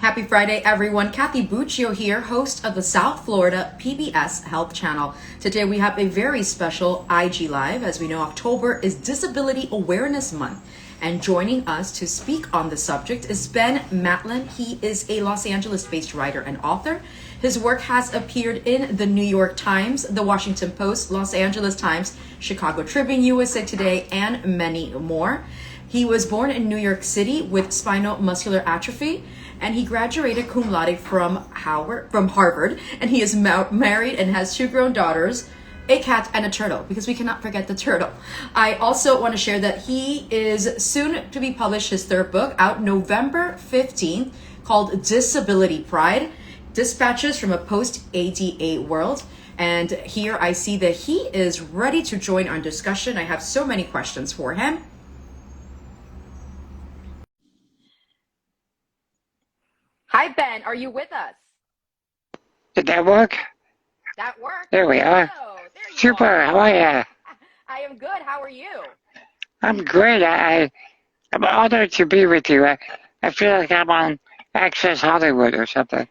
Happy Friday, everyone. Kathy Buccio here, host of the South Florida PBS Health Channel. Today we have a very special IG Live. As we know, October is Disability Awareness Month. And joining us to speak on the subject is Ben Matlin. He is a Los Angeles-based writer and author. His work has appeared in the New York Times, the Washington Post, Los Angeles Times, Chicago Tribune, USA Today, and many more. He was born in New York City with spinal muscular atrophy, and he graduated cum laude from Harvard, and he is married and has two grown daughters, a cat and a turtle, because we cannot forget the turtle. I also want to share that he is soon to be published his third book, out November 15th, called Disability Pride, Dispatches from a Post-ADA World. And here I see that he is ready to join our discussion. I have so many questions for him. Hi, Ben. Are you with us? Did that work? That worked. There we are. Oh, there you Super. are. How are you? I am good. How are you? I'm great. I'm honored to be with you. I feel like I'm on Access Hollywood or something.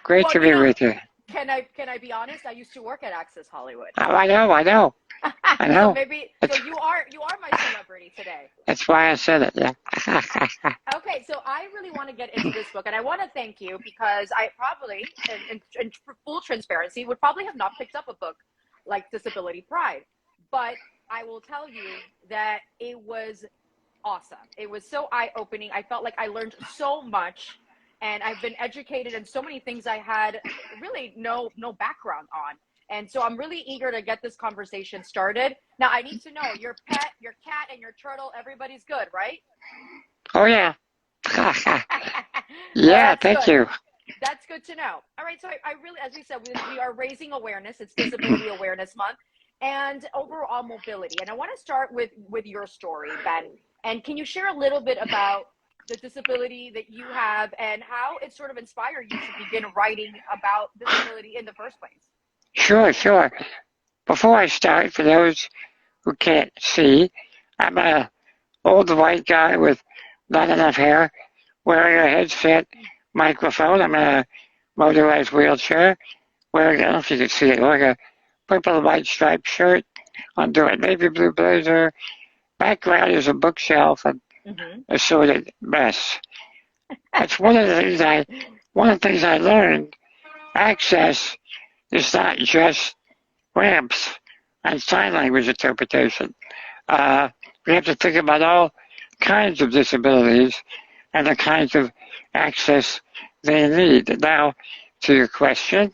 Great Well, to be with you. Can I be honest? I used to work at Access Hollywood. Oh, I know. I know. So you are my celebrity today. That's why I said it. Yeah. Okay, so I really want to get into this book, and I want to thank you because I probably, in full transparency, would probably have not picked up a book like Disability Pride. But I will tell you that it was awesome. It was so eye-opening. I felt like I learned so much, and I've been educated in so many things I had really no background on. And so I'm really eager to get this conversation started. Now, I need to know, your pet, your cat, and your turtle, everybody's good, right? Oh, yeah. Well, Thank you. That's good to know. All right, so I really, as we said, we are raising awareness. It's Disability Awareness Month and overall mobility. And I want to start with your story, Ben. And can you share a little bit about the disability that you have and how it sort of inspired you to begin writing about disability in the first place? Sure. Before I start, for those who can't see, I'm an old white guy with not enough hair, wearing a headset microphone. I'm in a motorized wheelchair, wearing, I don't know if you can see it, like a purple and white striped shirt under a navy blue blazer. Background is a bookshelf and assorted mess. That's one of the things I learned. Access is not just ramps and sign language interpretation. We have to think about all kinds of disabilities and the kinds of access they need. Now, to your question,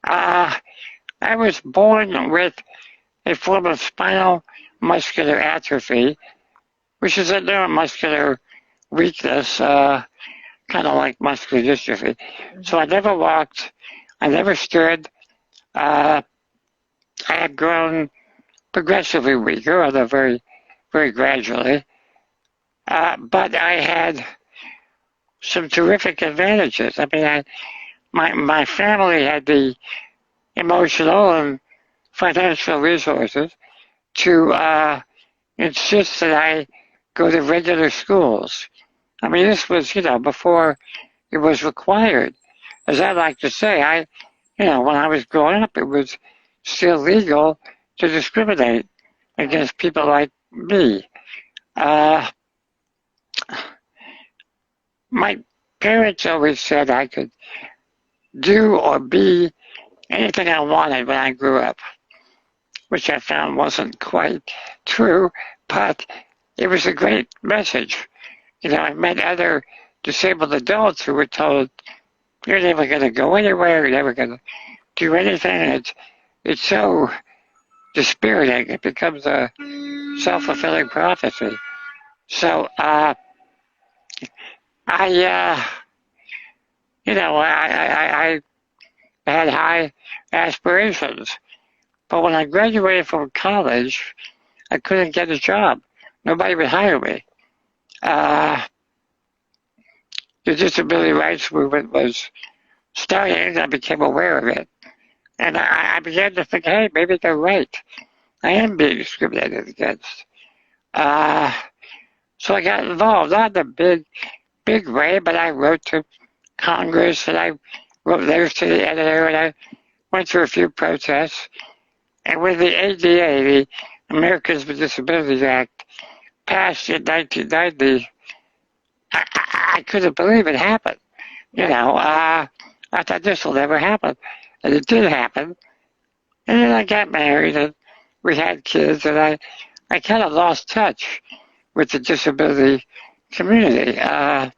I was born with a form of spinal muscular atrophy, which is a neuromuscular weakness, kind of like muscular dystrophy. So I never walked, I never stood. I had grown progressively weaker, although very, very gradually. But I had some terrific advantages. I mean, my family had the emotional and financial resources to insist that I go to regular schools. I mean, this was, before it was required. As I like to say, when I was growing up, it was still legal to discriminate against people like me. My parents always said I could do or be anything I wanted when I grew up, which I found wasn't quite true, but it was a great message. I met other disabled adults who were told, you're never going to go anywhere, you're never going to do anything. It's so dispiriting. It becomes a self-fulfilling prophecy. So I had high aspirations. But when I graduated from college, I couldn't get a job. Nobody would hire me. The disability rights movement was starting. I became aware of it. And I began to think, hey, maybe they're right. I am being discriminated against. So I got involved, not in a big way, but I wrote to Congress, and I wrote letters to the editor, and I went to a few protests. And when the ADA, the Americans with Disabilities Act, passed in 1990, I couldn't believe it happened. You know, I thought this will never happen. And it did happen. And then I got married and we had kids, and I kind of lost touch with the disability community. And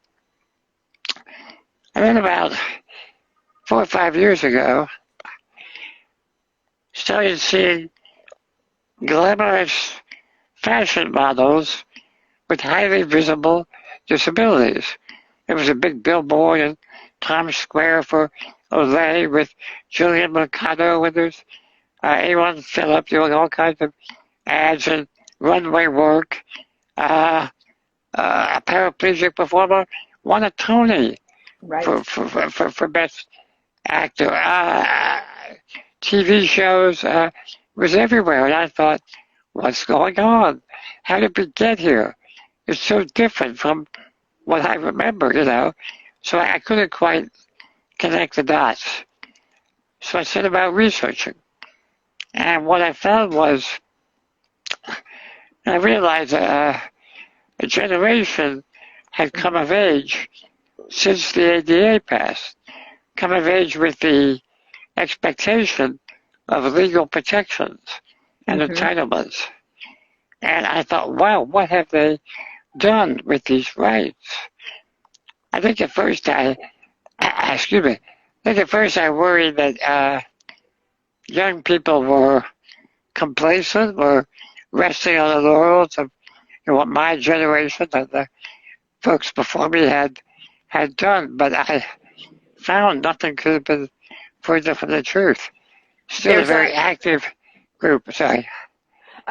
then about 4 or 5 years ago, started seeing glamorous fashion models with highly visible disabilities. There was a big billboard in Times Square for Olay with Julian Mercado, and there's A1 Phillip doing all kinds of ads and runway work. A paraplegic performer won a Tony Right. for Best Actor. TV shows was everywhere, and I thought, what's going on? How did we get here? It's so different from what I remember, you know. So I couldn't quite connect the dots. So I set about researching. And what I found was, I realized a generation had come of age since the ADA passed, come of age with the expectation of legal protections and entitlements. And I thought, wow, what have they done with these rights? I think at first excuse me, I think at first I worried that young people were complacent, were resting on the laurels of what my generation and the folks before me had done. But I found nothing could have been further from the truth. Still a There's very a active group. Sorry.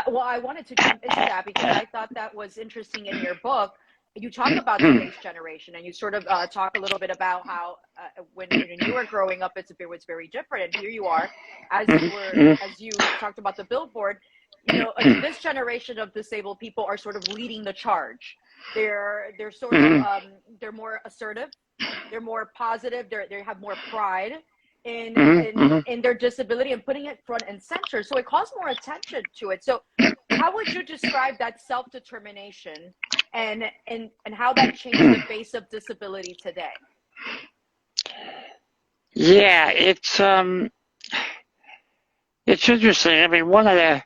Well, I wanted to jump into that because I thought that was interesting in your book. You talk about today's generation, and you sort of talk a little bit about how when you were growing up, it was very different. And here you are, as you talked about the billboard. You know, this generation of disabled people are sort of leading the charge. They're sort of they're more assertive, they're more positive, they have more pride in their disability and putting it front and center. So it calls more attention to it. So how would you describe that self-determination and how that changed the face of disability today? Yeah, it's interesting. I mean, one of the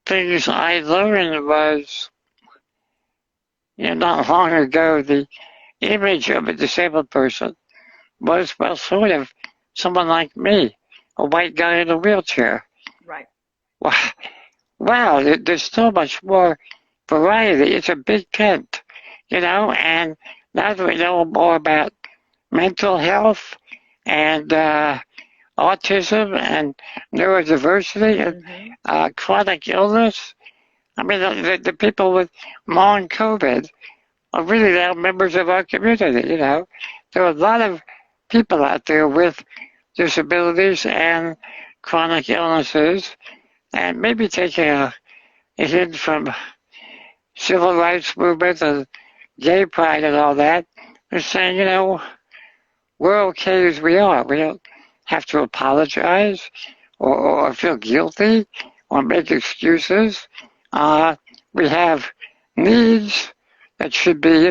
things I learned was, not long ago, the image of a disabled person was, well, sort of someone like me, a white guy in a wheelchair. Right. Wow, there's so much more variety. It's a big tent, and now that we know more about mental health and autism and neurodiversity and chronic illness, I mean, the people with long COVID are really now members of our community, There are a lot of people out there with disabilities and chronic illnesses, and maybe taking a hint from civil rights movement and gay pride and all that, they're saying, we're okay as we are. We don't have to apologize or feel guilty or make excuses. We have needs that should be,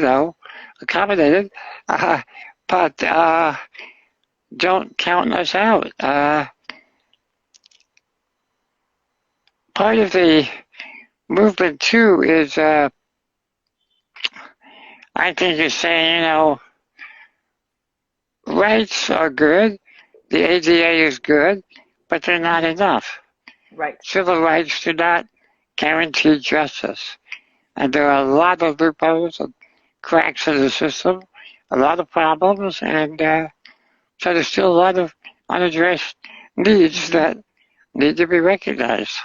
accommodated, but don't count us out. Part of the movement, too, is, I think, is saying, rights are good, the ADA is good, but they're not enough. Right. Civil rights do not guarantee justice. And there are a lot of loopholes and cracks in the system, a lot of problems, and so there's still a lot of unaddressed needs that need to be recognized.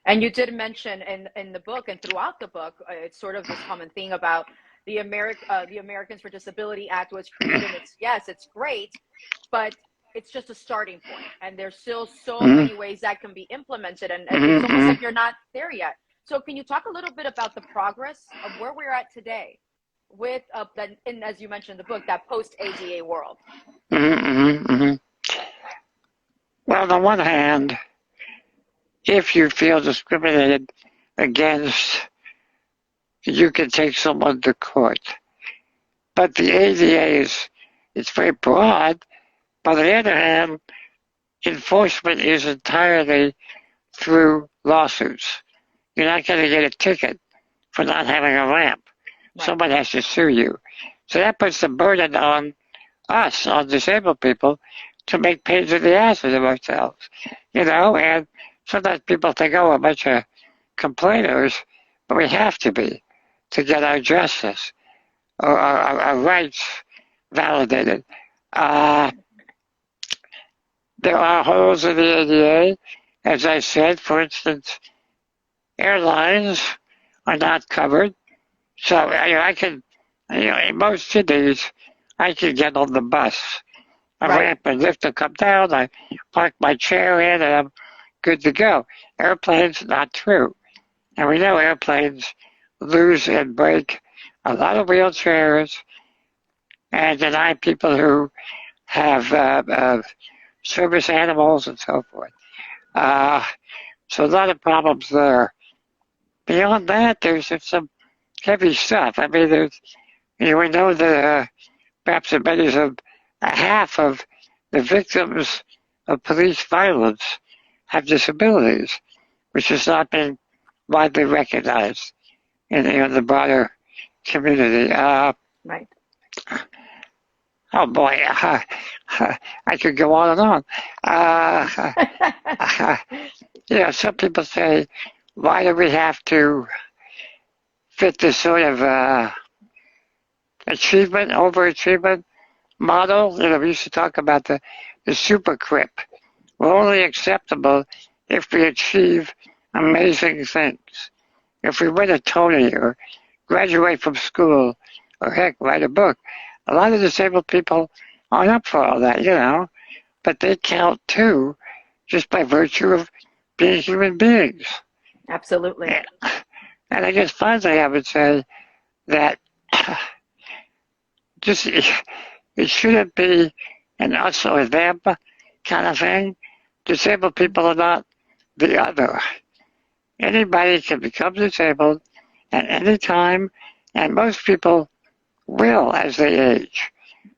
And you did mention in the book and throughout the book, it's sort of this common thing about the Americans for Disability Act was created. It's great, but it's just a starting point, and there's still so many ways that can be implemented, and it's almost like you're not there yet. So can you talk a little bit about the progress of where we're at today? with that, and as you mentioned in the book, that post-ADA world. Well, on the one hand, if you feel discriminated against, you can take someone to court. But the ADA it's very broad. But on the other hand, enforcement is entirely through lawsuits. You're not going to get a ticket for not having a ramp. Right. Someone has to sue you. So that puts the burden on us, on disabled people, to make pains in the asses of ourselves. And sometimes people think, oh, we're a bunch of complainers, but we have to be to get our justice or our rights validated. There are holes in the ADA. As I said, for instance, airlines are not covered. So I can, in most cities, I can get on the bus. A ramp and lift will come down. I park my chair in, and I'm good to go. Airplanes, not true. And we know airplanes lose and break a lot of wheelchairs and deny people who have service animals and so forth. So a lot of problems there. Beyond that, there's some heavy stuff. I mean, we know that perhaps as many as a half of the victims of police violence have disabilities, which has not been widely recognized in the broader community. Right. Oh boy, I could go on and on. Some people say, why do we have to fit this sort of overachievement model? We used to talk about the super crip. We're only acceptable if we achieve amazing things. If we win a Tony or graduate from school or heck, write a book. A lot of disabled people aren't up for all that, but they count too, just by virtue of being human beings. Absolutely. And I guess finally I would say that it shouldn't be an us or them kind of thing. Disabled people are not the other. Anybody can become disabled at any time, and most people will as they age.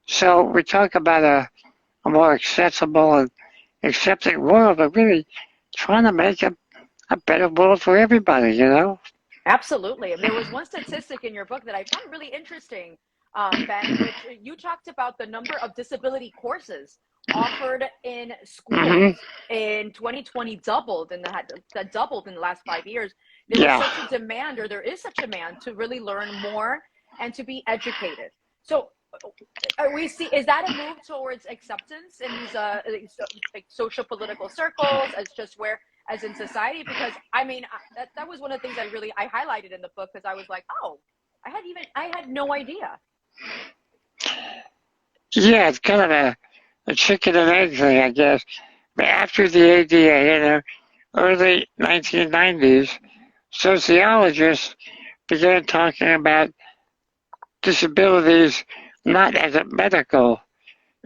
So we talk about a more accessible and accepting world, but really trying to make a better world for everybody, Absolutely. And there was one statistic in your book that I found really interesting, Ben, which you talked about the number of disability courses offered in schools in 2020 doubled, and that doubled in the last 5 years. There was such a demand, or there is such a demand to really learn more and to be educated. So is that a move towards acceptance in these like social political circles as in society? Because I mean, that was one of the things I highlighted in the book, because I was like, oh, I had no idea. Yeah, it's kind of a chicken and egg thing, I guess. But after the ADA in the early 1990s, sociologists began talking about disabilities not as a medical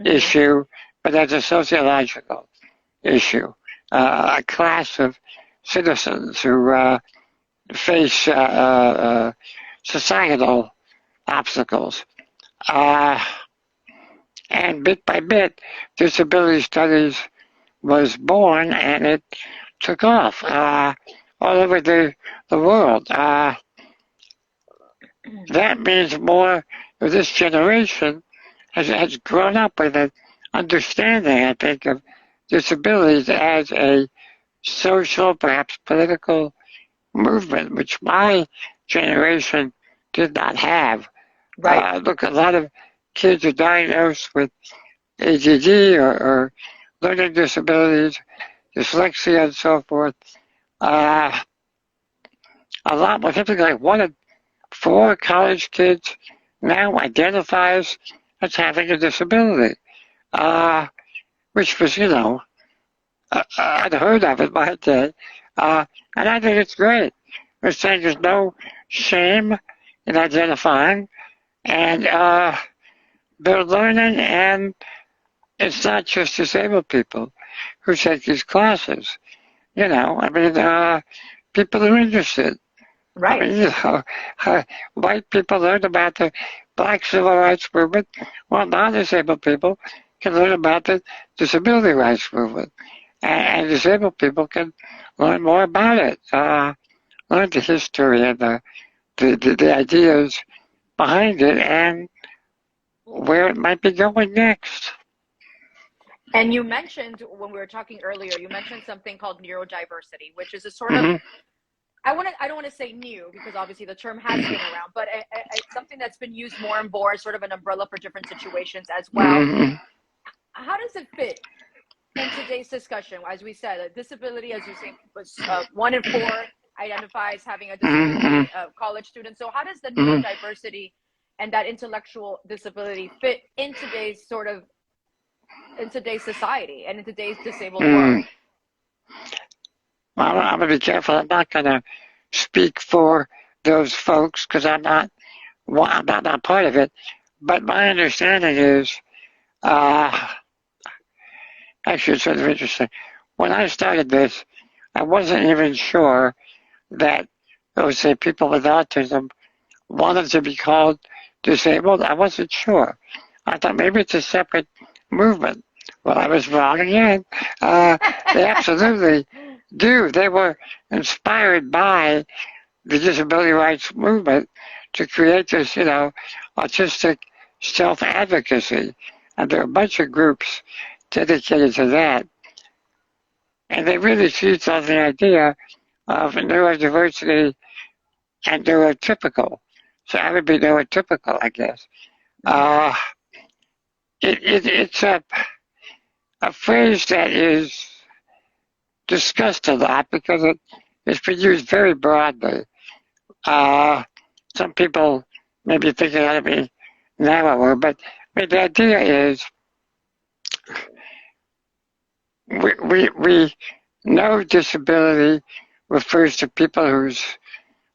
issue, but as a sociological issue. A class of citizens who face societal obstacles. And bit by bit, disability studies was born, and it took off all over the world. That means more of this generation has grown up with an understanding, I think, of disabilities as a social, perhaps political movement, which my generation did not have. Right. Look, a lot of kids are diagnosed with ADD or learning disabilities, dyslexia, and so forth. A lot more, typically like 1 in 4 college kids now identifies as having a disability, which was, unheard of in my day. And I think it's great. We're saying there's no shame in identifying. And they're learning, and it's not just disabled people who take these classes. You know, I mean, people are interested. I Right. mean, you know, white people learn about the Black Civil Rights Movement, while non-disabled people can learn about the Disability Rights Movement, and disabled people can learn more about it, learn the history and the ideas behind it, and where it might be going next. And you mentioned when we were talking earlier, you mentioned something called neurodiversity, which is a sort of Hmm. I don't want to say new because obviously the term has been around, but it's something that's been used more and more as sort of an umbrella for different situations as well. Hmm. How does it fit in today's discussion? As we said, a disability, as you say, was 1 in 4 identifies having a Hmm. disability, college students. So how does the Hmm. neurodiversity and that intellectual disability fit in today's sort of in today's society and in today's disabled world? Hmm. Well, I'm going to be careful. I'm not going to speak for those folks because I'm not part of it. But my understanding is, uh, actually, it's sort of interesting. When I started this, I wasn't even sure that, let's say, people with autism wanted to be called disabled. I wasn't sure. I thought maybe it's a separate movement. Well, I was wrong again. Uh, they absolutely do. They were inspired by the disability rights movement to create this, autistic self-advocacy. And there are a bunch of groups dedicated to that. And they really seized on the idea of neurodiversity and neurotypical. So I would be neurotypical, I guess. Mm-hmm. Uh, it's a phrase that is discussed a lot because it's been used very broadly. Uh, some people maybe think it ought to be narrower, but the idea is we know disability refers to people whose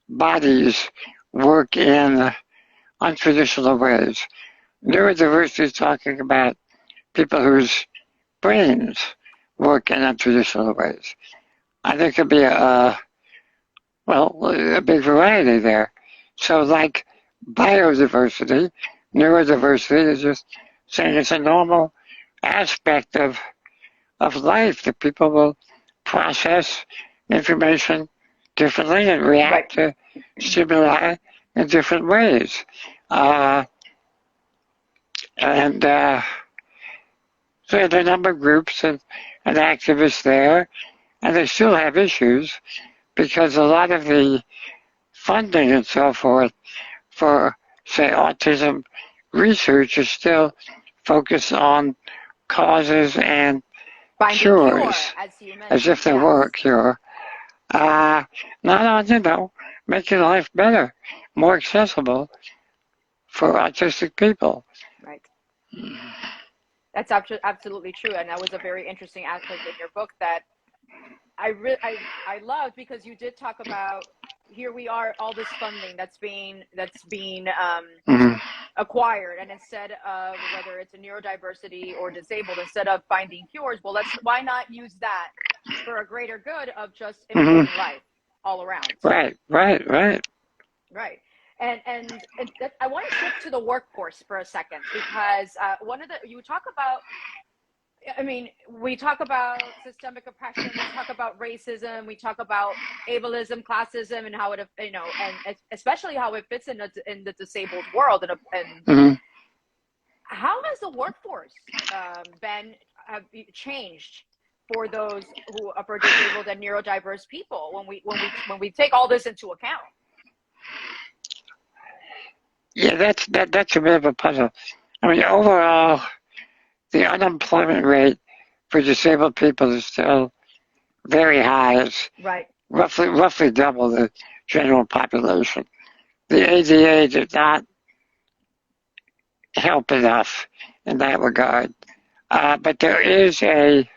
bodies work in untraditional ways. Neurodiversity is talking about people whose brains work in untraditional ways. I think it could be a big variety there. So like biodiversity, neurodiversity is just saying it's a normal aspect of life that people will process information differently and Right. react to stimuli in different ways. Uh, and so there are a number of groups and activists there, and they still have issues because a lot of the funding and so forth for, say, autism research is still focused on causes and Finding cure, cures, as you as if mentioned. there were a Yes. cure. Not on, making life better, more accessible for autistic people. Right. That's absolutely true, and that was a very interesting aspect in your book that I loved because you did talk about here we are all this funding that's being Mm-hmm. acquired, and instead of whether it's a neurodiversity or disabled, instead of finding cures, well, why not use that for a greater good of just improving Mm-hmm. life all around. Right, right, right. Right. And I want to shift to the workforce for a second because one of the you talk about I mean, we talk about systemic oppression, we talk about racism, we talk about ableism, classism, and how and especially how it fits in the disabled world. And Mm-hmm. how has the workforce been changed for those who are for disabled and neurodiverse people when we take all this into account? Yeah, that's a bit of a puzzle. I mean, overall, the unemployment rate for disabled people is still very high. It's Right. roughly double the general population. The ADA did not help enough in that regard, but there is a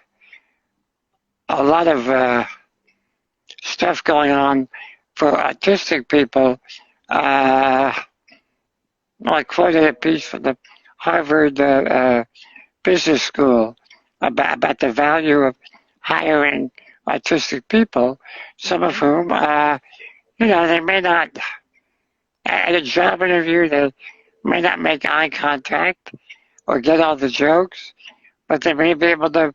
lot of stuff going on for autistic people. Uh, I quoted a piece from the Harvard Business School about the value of hiring autistic people, some of whom, they may not, at a job interview, they may not make eye contact or get all the jokes, but they may be able to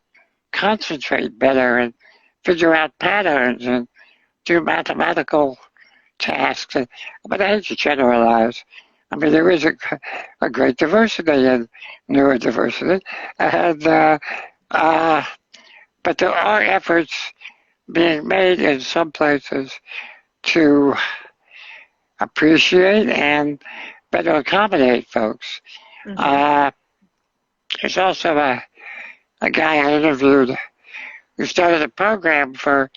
concentrate better and figure out patterns and do mathematical tasks. But I hate to generalize. I mean, there is a great diversity in neurodiversity, and but there are efforts being made in some places to appreciate and better accommodate folks. Mm-hmm. There's also a guy I interviewed who started a program for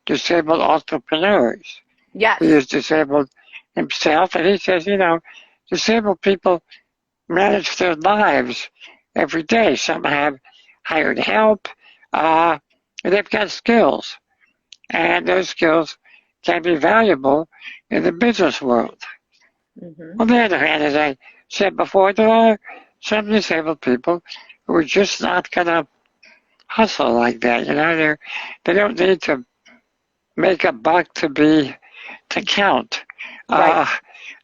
disabled entrepreneurs. Yes. He is disabled himself, and he says, disabled people manage their lives every day. Some have hired help, and they've got skills, and those skills can be valuable in the business world. Mm-hmm. On the other hand, as I said before, there are some disabled people who are just not going to hustle like that. They don't need to make a buck to count. Right.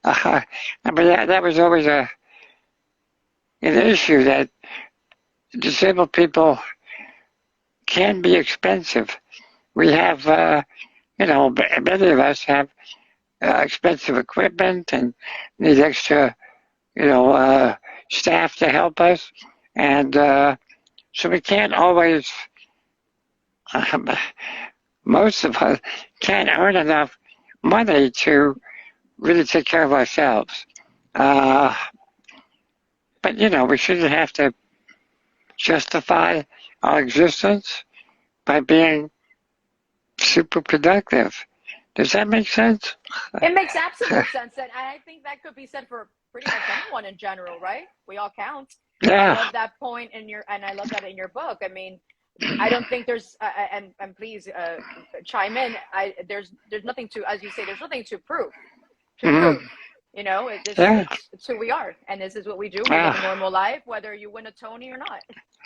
I mean, that was always an issue, that disabled people can be expensive. We have, many of us have expensive equipment and need extra, staff to help us. And so we can't always, most of us can't earn enough money to really take care of ourselves. But, we shouldn't have to justify our existence by being super productive. Does that make sense? It makes absolute sense, and I think that could be said for pretty much anyone in general, right? We all count. Yeah. I love that point and I love that in your book. I mean, I don't think there's, and please chime in. There's nothing to, as you say, there's nothing to prove. Prove. It's who we are, and this is what we do. We live a normal life, whether you win a Tony or not,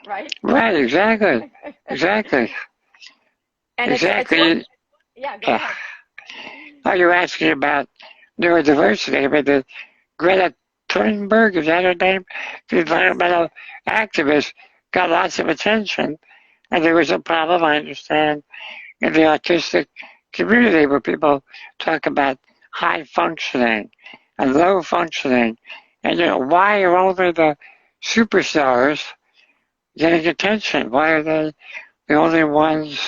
right? Right. Exactly. And exactly. Yeah. Go ahead. Are you asking about neurodiversity? I mean, the Greta Thunberg, is that her name? The environmental activist got lots of attention, and there was a problem, I understand, in the autistic community where people talk about high functioning and low functioning. And, why are only the superstars getting attention? Why are they the only ones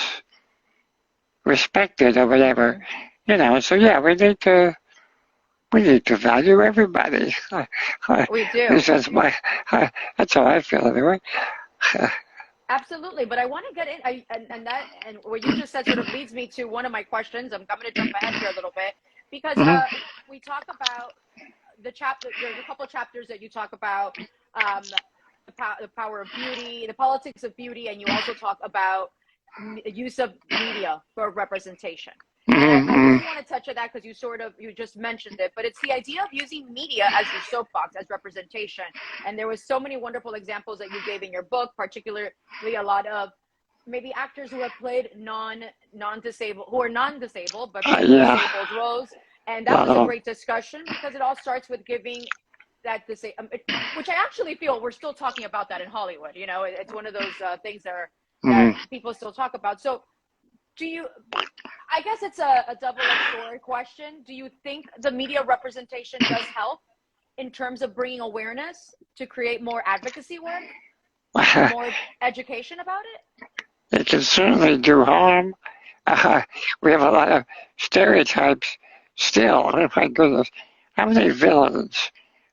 respected or whatever? So yeah, we need to value everybody. We do. That's how I feel anyway. Absolutely, but I want to get in, and what you just said sort of leads me to one of my questions. I'm going to jump ahead here a little bit because we talk about the chapter. There's a couple of chapters that you talk about the power of beauty, the politics of beauty, and you also talk about use of media for representation. And I really want to touch on that because you just mentioned it, but it's the idea of using media as your soapbox, as representation. And there was so many wonderful examples that you gave in your book, particularly a lot of maybe actors who have played non-disabled, who are non-disabled, but disabled roles. And that was a great discussion because it all starts with giving that which I actually feel we're still talking about that in Hollywood. It's one of those things that people still talk about. So I guess it's a double-edged sword question. Do you think the media representation does help in terms of bringing awareness to create more advocacy work, more education about it? It can certainly do harm. We have a lot of stereotypes still. Oh my goodness. How many villains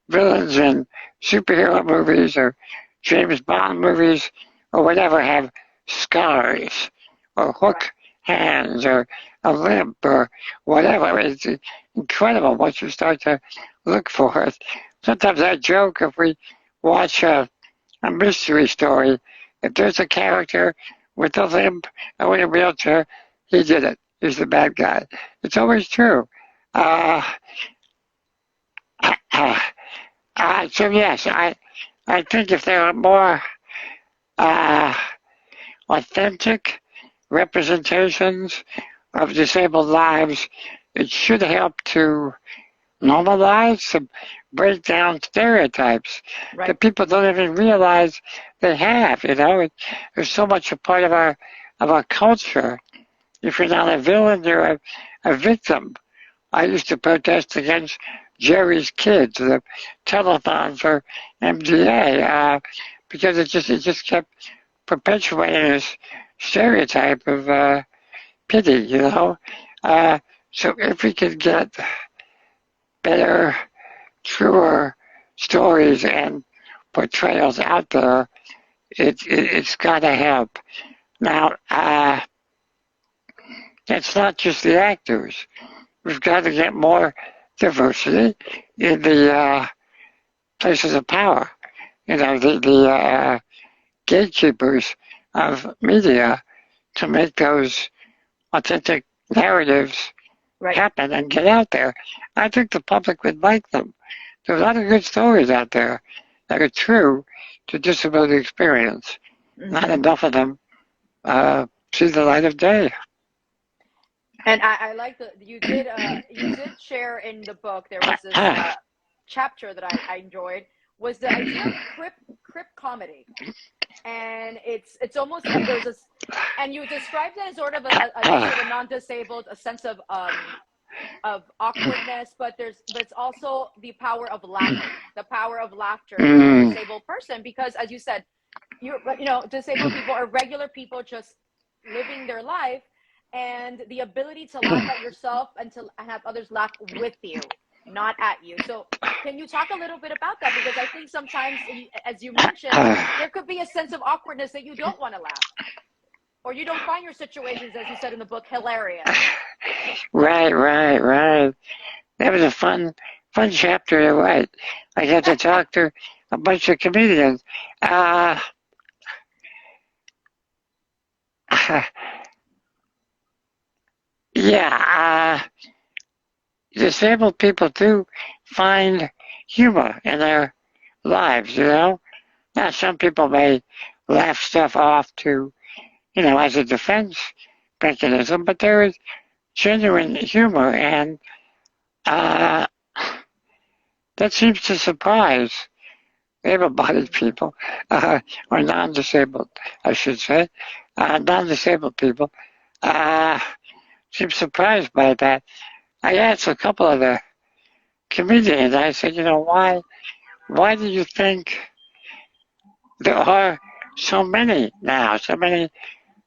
in superhero movies or James Bond movies or whatever have scars or hook hands or a limp or whatever? It's incredible once you start to look for it. Sometimes I joke, if we watch a mystery story, if there's a character with a limp or in a wheelchair, he did it. He's the bad guy. It's always true. So yes, I think if there are more uh, authentic representations of disabled lives, it should help to normalize, to break down stereotypes Right. that people don't even realize they have. There's so much a part of our culture. If you're not a villain, you're a victim. I used to protest against Jerry's Kids, the telethon for MDA, because it just kept perpetuating this stereotype of pity. So if we could get better, truer stories and portrayals out there, it's got to help. Now, it's not just the actors. We've got to get more diversity in the places of power. The gatekeepers of media to make those authentic narratives Right. happen and get out there. I think the public would like them. There's a lot of good stories out there that are true to disability experience. Not enough of them see the light of day. And I like you did share in the book, there was this chapter that I enjoyed, was the idea of crip comedy. And it's almost like there's this, and you described it as sort of a non-disabled, a sense of awkwardness, but it's also the power of laughter in a disabled person, because as you said, disabled people are regular people just living their life, and the ability to laugh at yourself and to have others laugh with you, not at you. So can you talk a little bit about that? Because I think sometimes, as you mentioned, there could be a sense of awkwardness that you don't want to laugh, or you don't find your situations, as you said in the book, hilarious. Right. That was a fun chapter to write. I got to talk to a bunch of comedians. Yeah, disabled people do find humor in their lives. Now, some people may laugh stuff off as a defense mechanism, but there is genuine humor, and uh, that seems to surprise able-bodied people, or non-disabled, I should say, non-disabled people. Seem surprised by that. I asked a couple of the comedians, I said, why do you think there are so many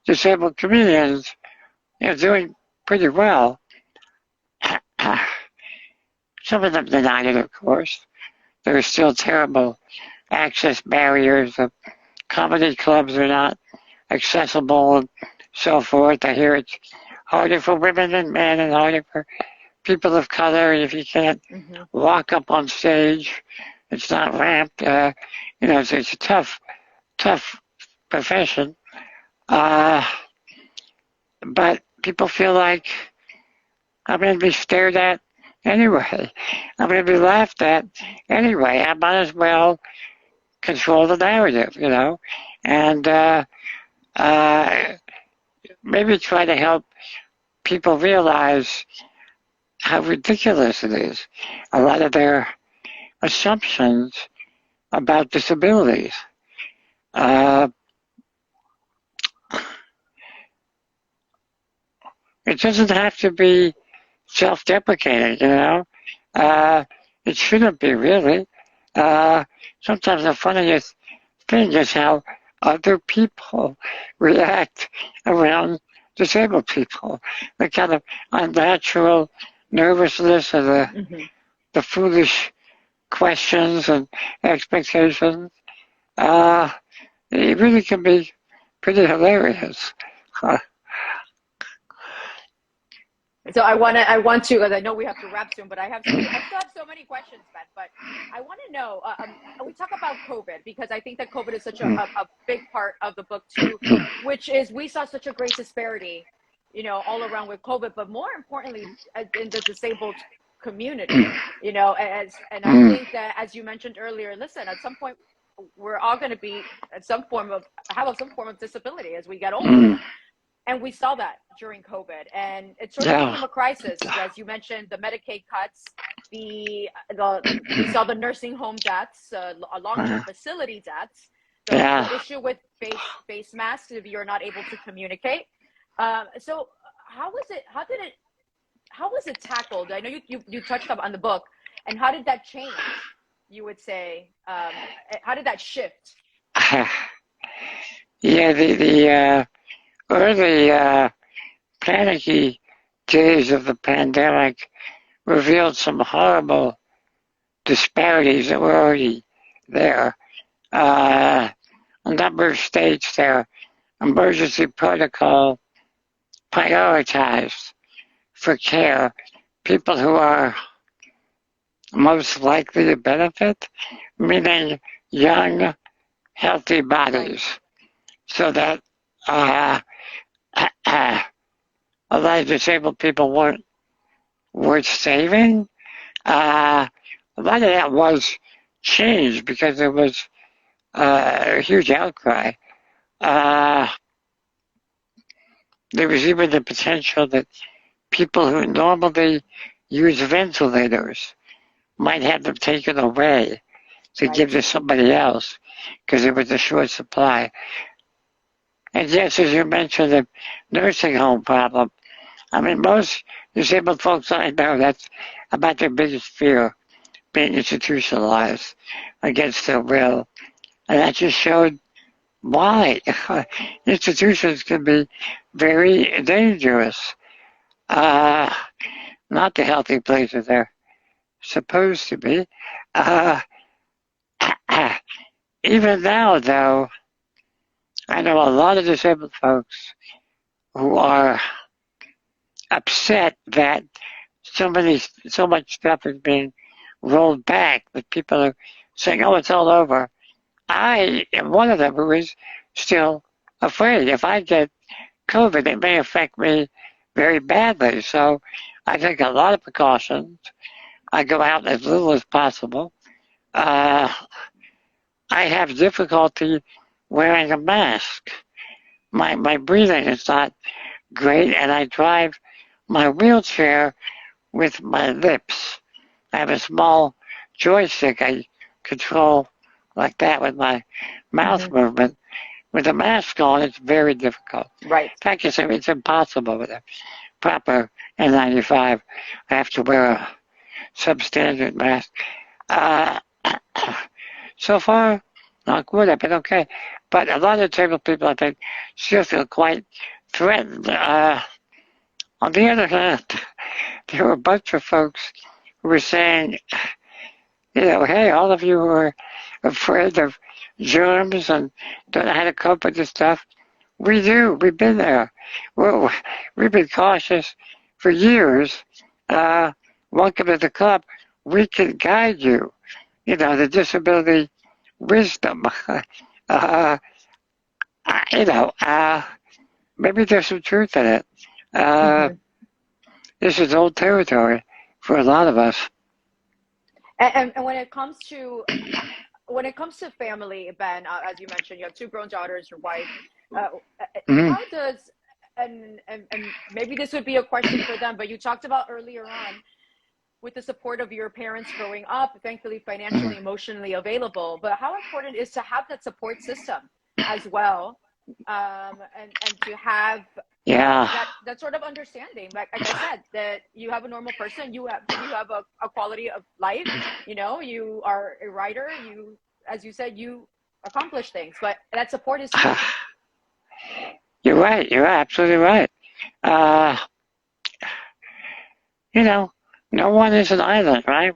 disabled comedians, doing pretty well? Some of them deny it, of course. There are still terrible access barriers. The comedy clubs are not accessible and so forth. I hear it's harder for women than men and harder for people of color. If you can't walk up on stage, it's not ramped. It's a tough profession. But people feel like I'm going to be stared at anyway. I'm going to be laughed at anyway. I might as well control the narrative, and maybe try to help people realize how ridiculous it is. A lot of their assumptions about disabilities. It doesn't have to be self-deprecating, it shouldn't be really. Sometimes the funniest thing is how other people react around disabled people. The kind of unnatural nervousness or the foolish questions and expectations. It really can be pretty hilarious. So I want to, because I know we have to wrap soon, but I still have so many questions, Ben. But I want to know. We talk about COVID because I think that COVID is such a big part of the book too, which is we saw such a great disparity, all around with COVID. But more importantly, in the disabled community, and I think that, as you mentioned earlier, listen, at some point we're all going to be at some form of have some form of disability as we get older. And we saw that during COVID, and it sort of became a crisis. As you mentioned, the Medicaid cuts, we saw the nursing home deaths, long-term facility deaths, the issue with face masks if you're not able to communicate. So how was it tackled? I know you touched on the book, and how did that change? You would say, how did that shift? Yeah, the early panicky days of the pandemic revealed some horrible disparities that were already there. A number of states, their emergency protocol prioritized for care people who are most likely to benefit, meaning young, healthy bodies, so that a lot of disabled people weren't worth saving. A lot of that was changed because there was a huge outcry. There was even the potential that people who normally use ventilators might have them taken away to give to somebody else because there was a short supply. And yes, as you mentioned, the nursing home problem. I mean, most disabled folks I know, that's about their biggest fear, being institutionalized against their will. And that just showed why institutions can be very dangerous. Not the healthy places they're supposed to be. Even now, though, I know a lot of disabled folks who are upset that so much stuff is being rolled back, that people are saying, oh, it's all over. I am one of them who is still afraid. If I get COVID, it may affect me very badly. So I take a lot of precautions. I go out as little as possible. I have difficulty wearing a mask. My breathing is not great, and I drive my wheelchair with my lips. I have a small joystick I control like that with my mouth movement. With a mask on, it's very difficult. Right. In fact, it's impossible with a proper N95. I have to wear a substandard mask. So far, not good. I've been okay. But a lot of disabled people, I think, still feel quite threatened. On the other hand, there were a bunch of folks who were saying, hey, all of you who are afraid of germs and don't know how to cope with this stuff, we do. We've been there. We've been cautious for years. Welcome to the club. We can guide you. The disability wisdom. Maybe there's some truth in it. This is old territory for a lot of us. And when it comes to family, Ben, as you mentioned, you have 2 grown daughters, your wife. How does and maybe this would be a question for them, but you talked about earlier on with the support of your parents growing up, thankfully financially, emotionally available. But how important is to have that support system as well, and to have that sort of understanding, like I said, that you have a normal person, you have a quality of life, you are a writer, you, as you said, you accomplish things, but that support is huge. You're right. You're absolutely right. No one is an island, right?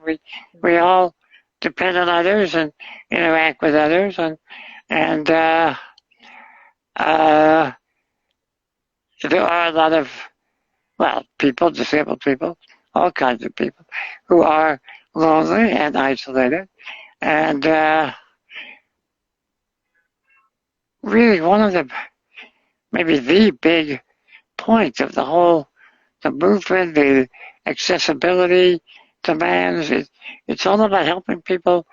We all depend on others and interact with others, and there are a lot of, people, disabled people, all kinds of people, who are lonely and isolated. And really one of maybe the big point of the movement, the accessibility, demands. It's all about helping people,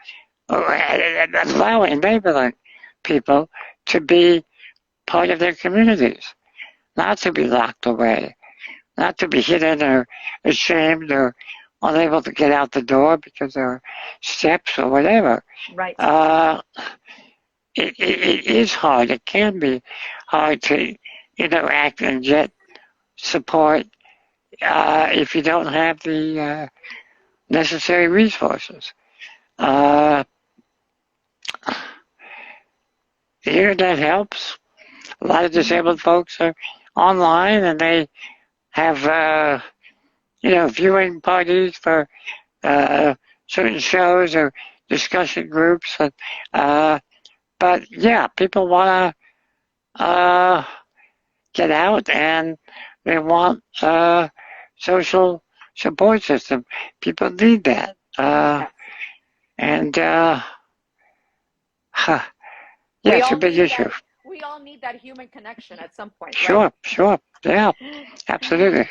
allowing, enabling people to be part of their communities, not to be locked away, not to be hidden or ashamed or unable to get out the door because there are steps or whatever. Right. It is hard. It can be hard to interact and get support if you don't have the necessary resources. Uh, the internet helps. A lot of disabled folks are online and they have, viewing parties for certain shows or discussion groups. But yeah, people want to get out and they want social support system. People need that. And yeah, it's a big issue. We all need that human connection at some point, Sure, right? sure. Yeah, absolutely.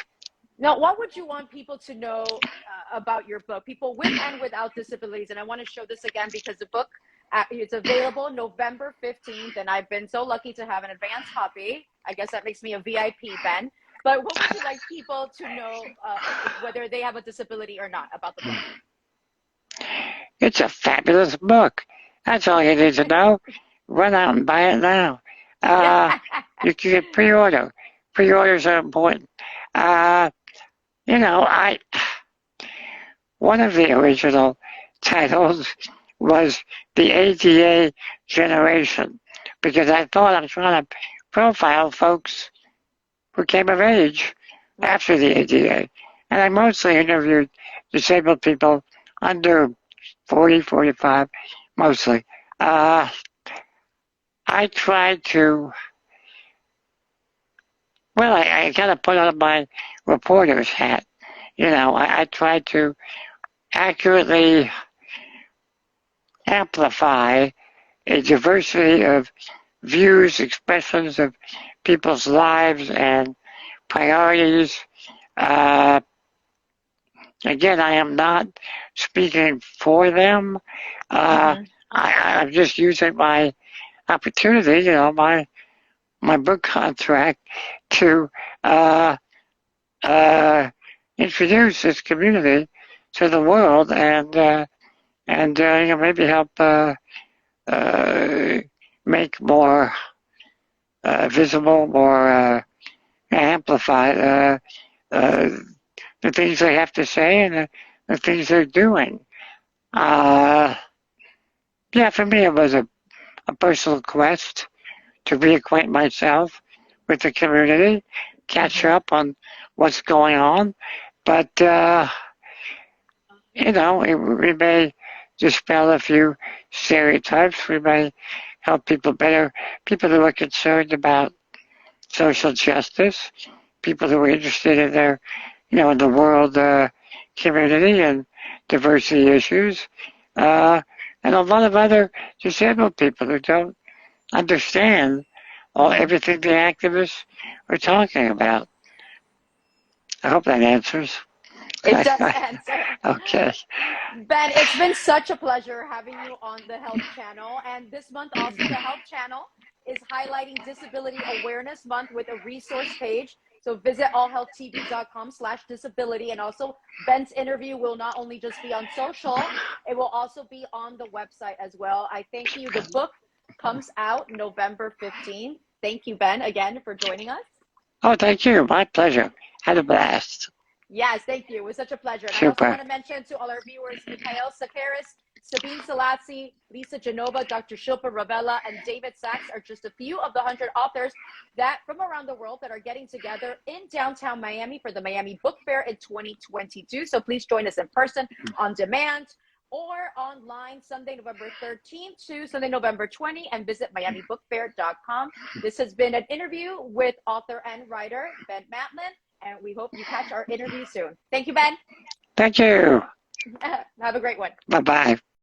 Now, what would you want people to know about your book, people with and without disabilities? And I want to show this again because the book, it's available November 15th, and I've been so lucky to have an advance copy. I guess that makes me a VIP, Ben. But what would you like people to know, whether they have a disability or not, about the book? It's a fabulous book. That's all you need to know. Run out and buy it now. You can get pre-order. Pre-orders are important. One of the original titles was the ADA generation, because I thought I was trying to profile folks who came of age after the ADA. And I mostly interviewed disabled people under 40, 45, mostly. I tried to, I kind of put on my reporter's hat. I tried to accurately amplify a diversity of views, expressions of people's lives and priorities. Again, I am not speaking for them. I'm just using my opportunity, my book contract to introduce this community to the world and maybe help make more visible, more amplified the things they have to say and the things they're doing. For me it was a personal quest to reacquaint myself with the community, catch up on what's going on, but we may dispel a few stereotypes. We may help people who are concerned about social justice, people who are interested in their, in the world community and diversity issues, and a lot of other disabled people who don't understand everything the activists are talking about. I hope that answers. It does answer. Okay. Ben, it's been such a pleasure having you on the Health Channel. And this month also the Health Channel is highlighting Disability Awareness Month with a resource page. So visit allhealthtv.com/disability. And also Ben's interview will not only just be on social, it will also be on the website as well. I thank you. The book comes out November 15th. Thank you, Ben, again for joining us. Oh, thank you. My pleasure. Had a blast. Yes, thank you. It was such a pleasure. And Super. I also want to mention to all our viewers, Mikhail Sakaris, Sabine Salatsi, Lisa Genova, Dr. Shilpa Ravella, and David Sachs are just a few of the 100 authors that from around the world that are getting together in downtown Miami for the Miami Book Fair in 2022. So please join us in person, on demand, or online Sunday, November 13th to Sunday, November 20th, and visit miamibookfair.com. This has been an interview with author and writer Ben Matlin, and we hope you catch our interview soon. Thank you, Ben. Thank you. Have a great one. Bye-bye.